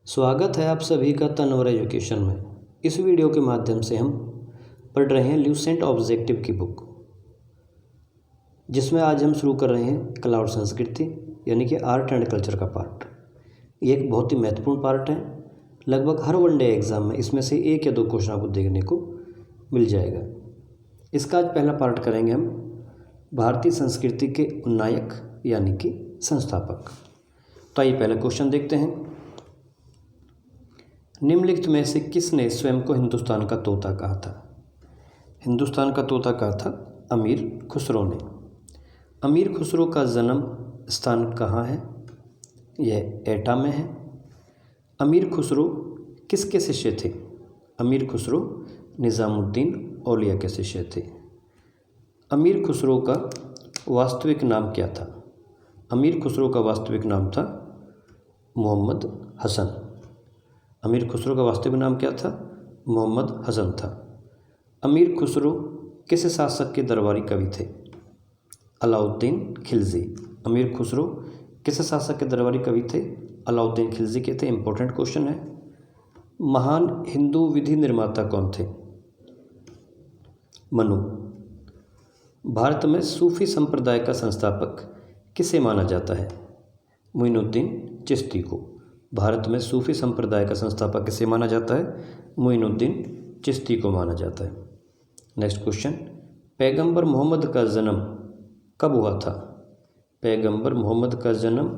स्वागत है आप सभी का तनवर एजुकेशन में। इस वीडियो के माध्यम से हम पढ़ रहे हैं ल्यूसेंट ऑब्जेक्टिव की बुक, जिसमें आज हम शुरू कर रहे हैं कला और संस्कृति यानी कि आर्ट एंड कल्चर का पार्ट। ये एक बहुत ही महत्वपूर्ण पार्ट है। लगभग हर वनडे एग्ज़ाम में इसमें से एक या दो क्वेश्चन आपको देखने को मिल जाएगा। इसका आज पहला पार्ट करेंगे हम भारतीय संस्कृति के नायक यानी कि संस्थापक। तो आइए पहला क्वेश्चन देखते हैं। निम्नलिखित में से किसने स्वयं को हिंदुस्तान का तोता कहा था? हिंदुस्तान का तोता कहा था अमीर खुसरो ने। अमीर खुसरो का जन्म स्थान कहाँ है? यह एटा में है। अमीर खुसरो किसके शिष्य थे? अमीर खुसरो निज़ामुद्दीन औलिया के शिष्य थे। अमीर खुसरो का वास्तविक नाम क्या था? अमीर खुसरो का वास्तविक नाम था मोहम्मद हसन। अमीर खुसरो का वास्तविक नाम क्या था? मोहम्मद हसन था। अमीर खुसरो किस शासक के दरबारी कवि थे? अलाउद्दीन खिलजी। अमीर खुसरो किस शासक के दरबारी कवि थे? अलाउद्दीन खिलजी के थे। इंपॉर्टेंट क्वेश्चन है। महान हिंदू विधि निर्माता कौन थे? मनु। भारत में सूफी संप्रदाय का संस्थापक किसे माना जाता है? मोइनुद्दीन चिश्ती को। भारत में सूफी संप्रदाय का संस्थापक किसे माना जाता है? मोइनुद्दीन चिश्ती को माना जाता है। नेक्स्ट क्वेश्चन, पैगंबर मोहम्मद का जन्म कब हुआ था? पैगंबर मोहम्मद का जन्म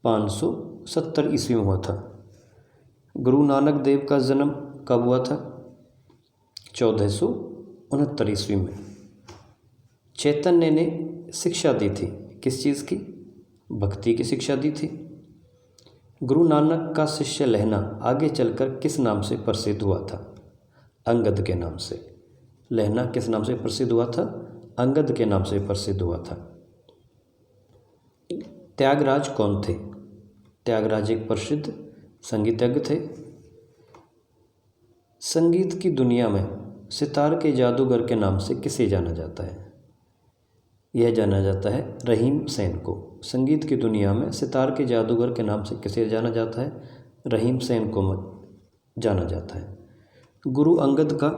570 ईस्वी में हुआ था। गुरु नानक देव का जन्म कब हुआ था? 1469 ईस्वी में। चैतन्य ने शिक्षा दी थी किस चीज़ की? भक्ति की शिक्षा दी थी। गुरु नानक का शिष्य लहना आगे चलकर किस नाम से प्रसिद्ध हुआ था? अंगद के नाम से। लहना किस नाम से प्रसिद्ध हुआ था? अंगद के नाम से प्रसिद्ध हुआ था। त्यागराज कौन थे? त्यागराज एक प्रसिद्ध संगीतज्ञ थे। संगीत की दुनिया में सितार के जादूगर के नाम से किसे जाना जाता है? यह जाना जाता है रहीम सेन को। संगीत की दुनिया में सितार के जादूगर के नाम से किसे जाना जाता है? रहीम सेन को जाना जाता है। गुरु अंगद का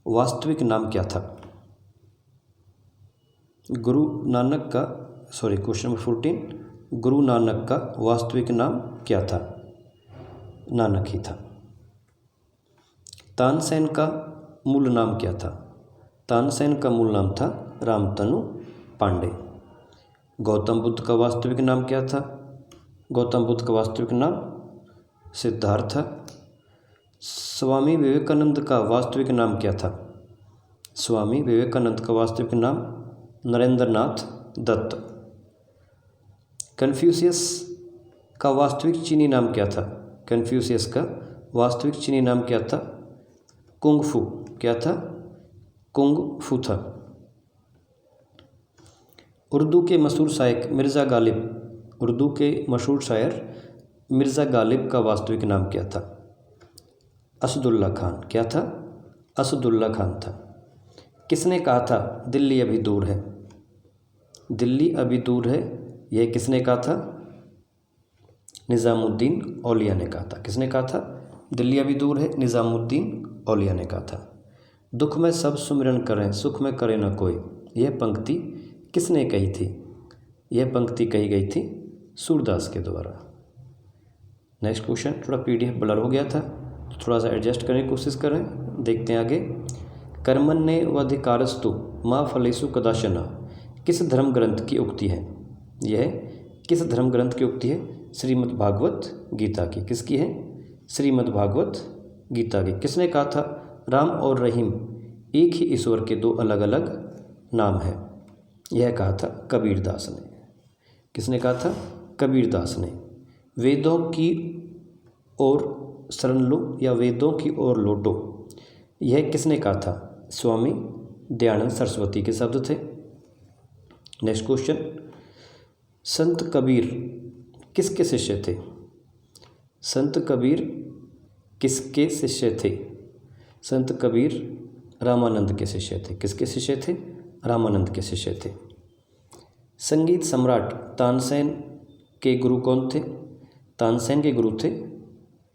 वास्तविक नाम क्या था? गुरु नानक का क्वेश्चन नंबर 14, गुरु नानक का वास्तविक नाम क्या था? नानक ही था। तानसेन का मूल नाम क्या था? तानसेन का मूल नाम था रामतनु पांडे। गौतम बुद्ध का वास्तविक नाम क्या था? गौतम बुद्ध का वास्तविक नाम सिद्धार्थ था। स्वामी विवेकानंद का वास्तविक नाम क्या था? स्वामी विवेकानंद का वास्तविक नाम नरेंद्रनाथ दत्त। कन्फ्यूशियस का वास्तविक चीनी नाम क्या था? कन्फ्यूशियस का वास्तविक चीनी नाम क्या था? कुंग फू। क्या था? कुंग फू था। उर्दू के मशहूर शायर मिर्ज़ा गालिब का वास्तविक नाम क्या था? असदुल्ला खान। क्या था? असदुल्ला खान था। किसने कहा था दिल्ली अभी दूर है? दिल्ली अभी दूर है, यह किसने कहा था? निज़ामुद्दीन औलिया ने कहा था। किसने कहा था? दिल्ली अभी दूर है, निज़ामुद्दीन औलिया ने कहा था। दुख में सब सुमिरन करें, सुख में करे न कोई, यह पंक्ति किसने कही थी? यह पंक्ति कही गई थी सूरदास के द्वारा। नेक्स्ट क्वेश्चन, थोड़ा पीडीएफ ब्लर हो गया था, तो थोड़ा सा एडजस्ट करने की कोशिश करें। देखते हैं आगे। कर्मण्ये वधिकारस्तु मा फलेषु कदाचन किस धर्म ग्रंथ की उक्ति है? यह किस धर्म ग्रंथ की उक्ति है? श्रीमद् भागवत गीता की। किसकी है? श्रीमद् भागवत गीता की। किसने कहा था राम और रहीम एक ही ईश्वर के दो अलग अलग नाम हैं? यह कहा था कबीरदास ने। किसने कहा था? कबीरदास ने। वेदों की ओर शरण लो या वेदों की ओर लौटो, यह किसने कहा था? स्वामी दयानंद सरस्वती के शब्द थे। नेक्स्ट क्वेश्चन, संत कबीर किसके शिष्य थे? संत कबीर किसके शिष्य थे? संत कबीर रामानंद के शिष्य थे। किसके शिष्य थे? रामानंद के शिष्य थे। संगीत सम्राट तानसेन के गुरु कौन थे? तानसेन के गुरु थे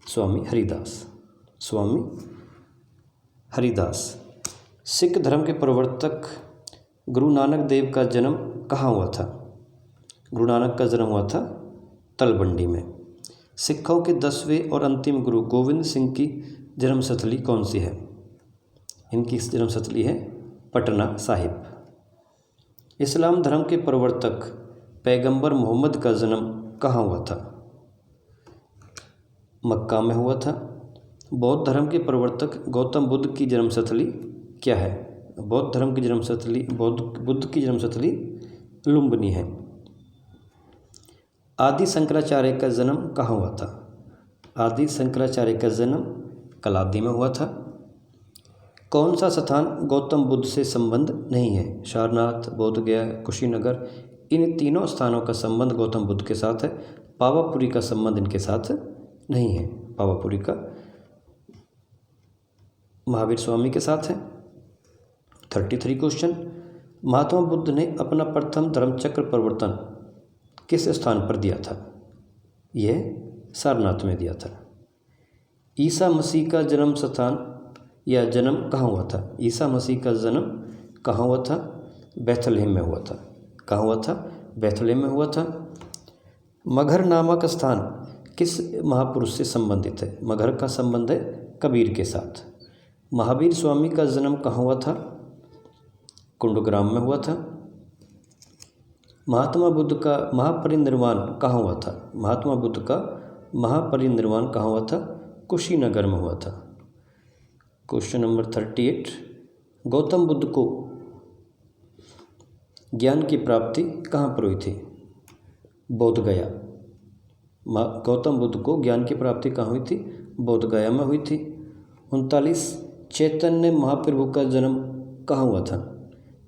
स्वामी हरिदास। स्वामी हरिदास। सिख धर्म के प्रवर्तक गुरु नानक देव का जन्म कहाँ हुआ था? गुरु नानक का जन्म हुआ था तलवंडी में। सिखों के 10वें और अंतिम गुरु गोविंद सिंह की जन्मस्थली कौन सी है? इनकी जन्मस्थली है पटना साहिब। इस्लाम धर्म के प्रवर्तक पैगंबर मोहम्मद का जन्म कहाँ हुआ था? मक्का में हुआ था। बौद्ध धर्म के प्रवर्तक गौतम बुद्ध की जन्मस्थली क्या है? बौद्ध धर्म की जन्मस्थली बुद्ध की जन्मस्थली लुम्बिनी है। आदि शंकराचार्य का जन्म कहाँ हुआ था? आदि शंकराचार्य का जन्म कलादी में हुआ था। कौन सा स्थान गौतम बुद्ध से संबंध नहीं है? सारनाथ, बोधगया, कुशीनगर। इन तीनों स्थानों का संबंध गौतम बुद्ध के साथ है। पावापुरी का संबंध इनके साथ नहीं है। पावापुरी का महावीर स्वामी के साथ है। 33 क्वेश्चन। महात्मा बुद्ध ने अपना प्रथम धर्मचक्र प्रवर्तन किस स्थान पर दिया था? यह सारनाथ में दिया था। ईसा मसीह का जन्म स्थान या जन्म कहाँ हुआ था? ईसा मसीह का जन्म कहाँ हुआ था? बैथलहेम में हुआ था। कहाँ हुआ था? बैथलहेम में हुआ था। मगहर नामक स्थान किस महापुरुष से संबंधित है? मगहर का संबंध है कबीर के साथ। महावीर स्वामी का जन्म कहाँ हुआ था? कुंडग्राम में हुआ था। महात्मा बुद्ध का महापरिनिर्वाण कहाँ हुआ था? महात्मा बुद्ध का महापरिनिर्वाण कहाँ हुआ था? कुशीनगर में हुआ था। Question number 38। गौतम बुद्ध को ज्ञान की प्राप्ति कहाँ पर हुई थी? बोधगया। गौतम बुद्ध को ज्ञान की प्राप्ति कहाँ हुई थी? बोधगया में हुई थी। 39। चैतन्य महाप्रभु का जन्म कहाँ हुआ था?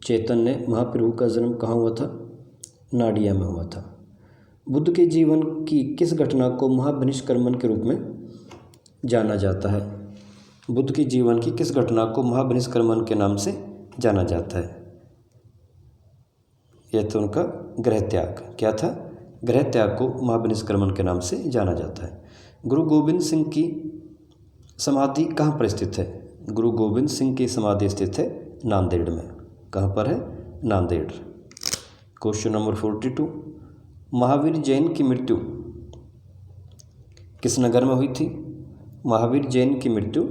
चैतन्य महाप्रभु का जन्म कहाँ हुआ था? नाडिया में हुआ था। बुद्ध के जीवन की किस घटना को महाभिनिष्क्रमण के रूप में जाना जाता है? बुद्ध के जीवन की किस घटना को महाभिनिष्क्रमण के नाम से जाना जाता है? यह तो उनका गृह त्याग। क्या था? गृह त्याग को महाभिनिष्क्रमण के नाम से जाना जाता है। गुरु गोविंद सिंह की समाधि कहाँ पर स्थित है? गुरु गोविंद सिंह की समाधि स्थित है नांदेड़ में। कहाँ पर है? नांदेड़। Question number 42। महावीर जैन की मृत्यु किस नगर में हुई थी? महावीर जैन की मृत्यु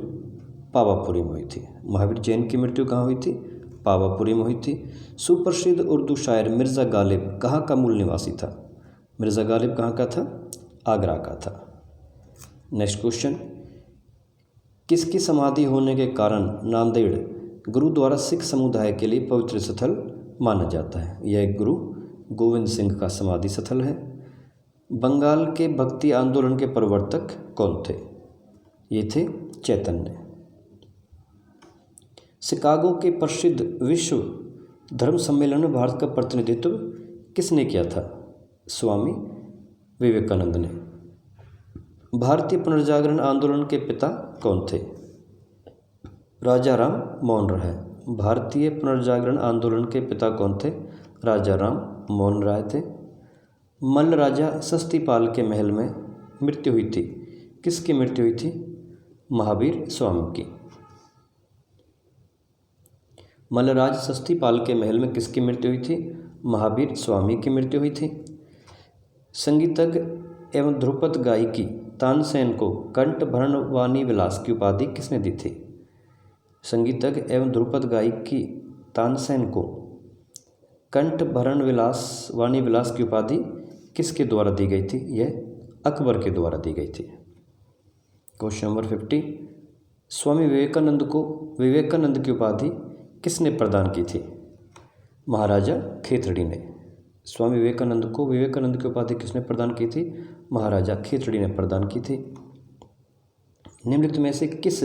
पावापुरी में हुई थी। महावीर जैन की मृत्यु कहाँ हुई थी? पावापुरी में हुई थी। सुप्रसिद्ध उर्दू शायर मिर्ज़ा गालिब कहाँ का मूल निवासी था? मिर्ज़ा गालिब कहाँ का था? आगरा का था। Next question. किसकी समाधि होने के कारण नांदेड़ गुरुद्वारा सिख समुदाय के लिए पवित्र स्थल माना जाता है? यह गुरु गोविंद सिंह का समाधि स्थल है। बंगाल के भक्ति आंदोलन के प्रवर्तक कौन थे? ये थे चैतन्य। शिकागो के प्रसिद्ध विश्व धर्म सम्मेलन में भारत का प्रतिनिधित्व किसने किया था? स्वामी विवेकानंद ने। भारतीय पुनर्जागरण आंदोलन के पिता कौन थे? राजा राम मोहन राय। भारतीय पुनर्जागरण आंदोलन के पिता कौन थे? राजा राम मोहन राय थे। मल्ल राजा सस्तीपाल के महल में मृत्यु हुई थी। किसकी मृत्यु हुई थी? महावीर स्वामी की। मल्लराज सस्तीपाल के महल में किसकी मृत्यु हुई थी? महावीर स्वामी की मृत्यु हुई थी। संगीतज्ञ एवं ध्रुपद गायिकी तानसेन को कंठभरण वाणी विलास की उपाधि किसने दी थी? संगीतज्ञ एवं ध्रुपद गायिकी तानसेन को कंठभरण विलास वाणी विलास की उपाधि किसके द्वारा दी गई थी? यह अकबर के द्वारा दी गई थी। Question number 50। स्वामी विवेकानंद को विवेकानंद की उपाधि किसने प्रदान की थी? महाराजा खेतड़ी ने। स्वामी विवेकानंद को विवेकानंद की उपाधि किसने प्रदान की थी? महाराजा खेतड़ी ने प्रदान की थी। निम्नलिखित में से किस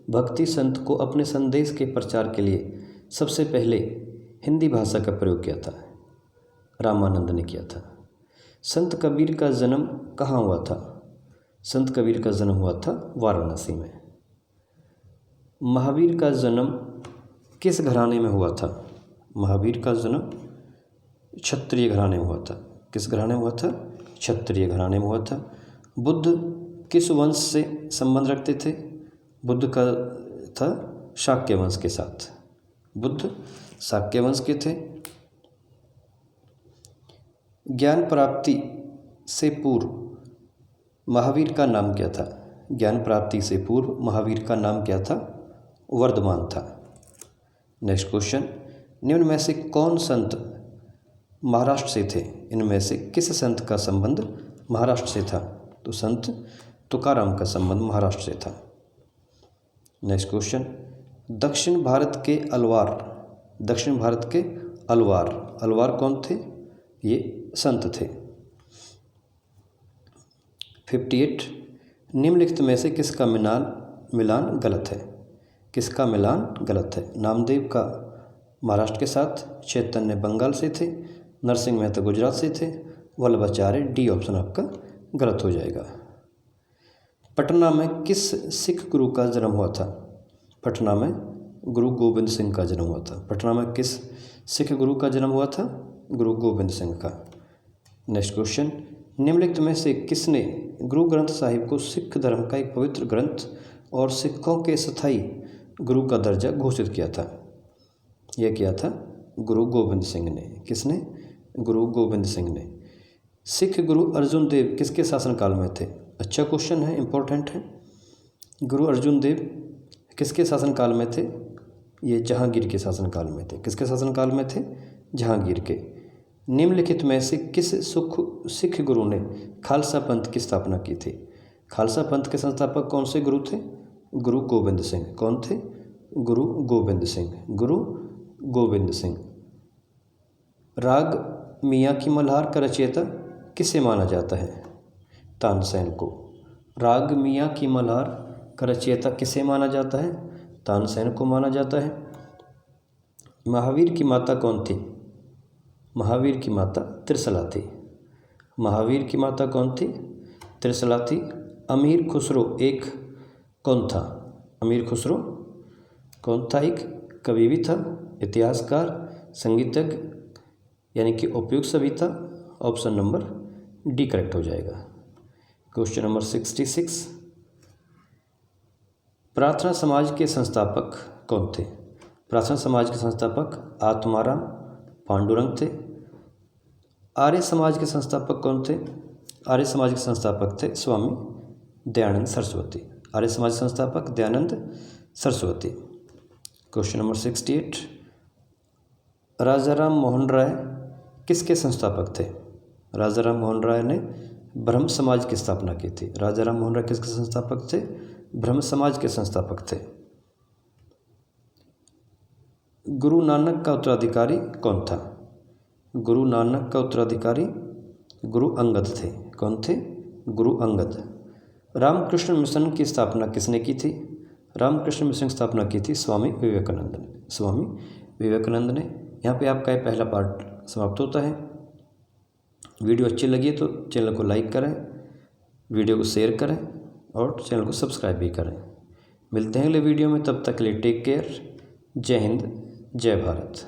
भक्ति संत को अपने संदेश के प्रचार के लिए सबसे पहले हिंदी भाषा का प्रयोग किया था? रामानंद ने किया था। संत कबीर का जन्म कहाँ हुआ था? संत कबीर का जन्म हुआ था वाराणसी में। महावीर का जन्म किस घराने में हुआ था? महावीर का जन्म क्षत्रिय घराने में हुआ था। किस घराने में हुआ था? क्षत्रिय घराने में हुआ था। बुद्ध किस वंश से संबंध रखते थे? बुद्ध का था शाक्य वंश के साथ। बुद्ध शाक्य वंश के थे। ज्ञान प्राप्ति से पूर्व महावीर का नाम क्या था? ज्ञान प्राप्ति से पूर्व महावीर का नाम क्या था? वर्धमान था। नेक्स्ट क्वेश्चन, निम्न में से कौन संत महाराष्ट्र से थे? इनमें से किस संत का संबंध महाराष्ट्र से था? तो संत तुकाराम का संबंध महाराष्ट्र से था। नेक्स्ट क्वेश्चन, दक्षिण भारत के अलवार कौन थे? ये संत थे। 58, निम्नलिखित में से किसका मिलान गलत है? किसका मिलान गलत है? नामदेव का महाराष्ट्र के साथ, चैतन्य बंगाल से थे, नरसिंह मेहता गुजरात से थे, वल्लभाचार्य। डी ऑप्शन आपका गलत हो जाएगा। पटना में किस सिख गुरु का जन्म हुआ था? पटना में गुरु गोबिंद सिंह का जन्म हुआ था। पटना में किस सिख गुरु का जन्म हुआ था? गुरु गोबिंद सिंह का। नेक्स्ट क्वेश्चन, निम्नलिखित में से किसने गुरु ग्रंथ साहिब को सिख धर्म का एक पवित्र ग्रंथ और सिखों के स्थायी गुरु का दर्जा घोषित किया था? यह किया था गुरु गोबिंद सिंह ने। किसने? गुरु गोबिंद सिंह ने। सिख गुरु अर्जुन देव किसके शासनकाल में थे? अच्छा क्वेश्चन है, इंपॉर्टेंट है। गुरु अर्जुन देव किसके शासनकाल में थे? ये जहांगीर के शासनकाल में थे। किसके शासनकाल में थे? जहांगीर के। निम्नलिखित में से किस सिख गुरु ने खालसा पंथ की स्थापना की थी? खालसा पंथ के संस्थापक कौन से गुरु थे? गुरु गोबिंद सिंह। कौन थे? गुरु गोबिंद सिंह। गुरु गोबिंद सिंह। राग मियाँ की मल्हार का रचयिता किसे माना जाता है? तानसेन को। राग मियाँ की मल्हार का रचयिता किसे माना जाता है? तानसेन को माना जाता है। महावीर की माता कौन थी? महावीर की माता त्रिशला थी। महावीर की माता कौन थी? त्रिशला थी। अमीर खुसरो एक कौन था? अमीर खुसरो कौन था? एक कवि भी था, इतिहासकार, संगीतज्ञ, यानी कि उपयुक्त सभी था। ऑप्शन नंबर डी करेक्ट हो जाएगा। क्वेश्चन नंबर 66, प्रार्थना समाज के संस्थापक कौन थे? प्रार्थना समाज के संस्थापक आत्माराम पांडुरंग थे। आर्य समाज के संस्थापक कौन थे? आर्य समाज के संस्थापक थे स्वामी दयानंद सरस्वती। आर्य समाज संस्थापक दयानंद सरस्वती। क्वेश्चन नंबर 68, राजाराम मोहन राय किसके संस्थापक थे? राजाराम मोहन राय ने ब्रह्म समाज की स्थापना की थी। राजाराम मोहन राय किसके संस्थापक थे? ब्रह्म समाज के संस्थापक थे। गुरु नानक का उत्तराधिकारी कौन था? गुरु नानक का उत्तराधिकारी गुरु अंगद थे। कौन थे? गुरु अंगद। रामकृष्ण मिशन की स्थापना किसने की थी? रामकृष्ण मिशन की स्थापना की थी स्वामी विवेकानंद ने। स्वामी विवेकानंद ने। यहाँ पे आपका ये पहला पार्ट समाप्त होता है। वीडियो अच्छी लगी तो चैनल को लाइक करें, वीडियो को शेयर करें और चैनल को सब्सक्राइब भी करें। मिलते हैं अगले वीडियो में, तब तक के लिए टेक केयर। जय हिंद, जय भारत।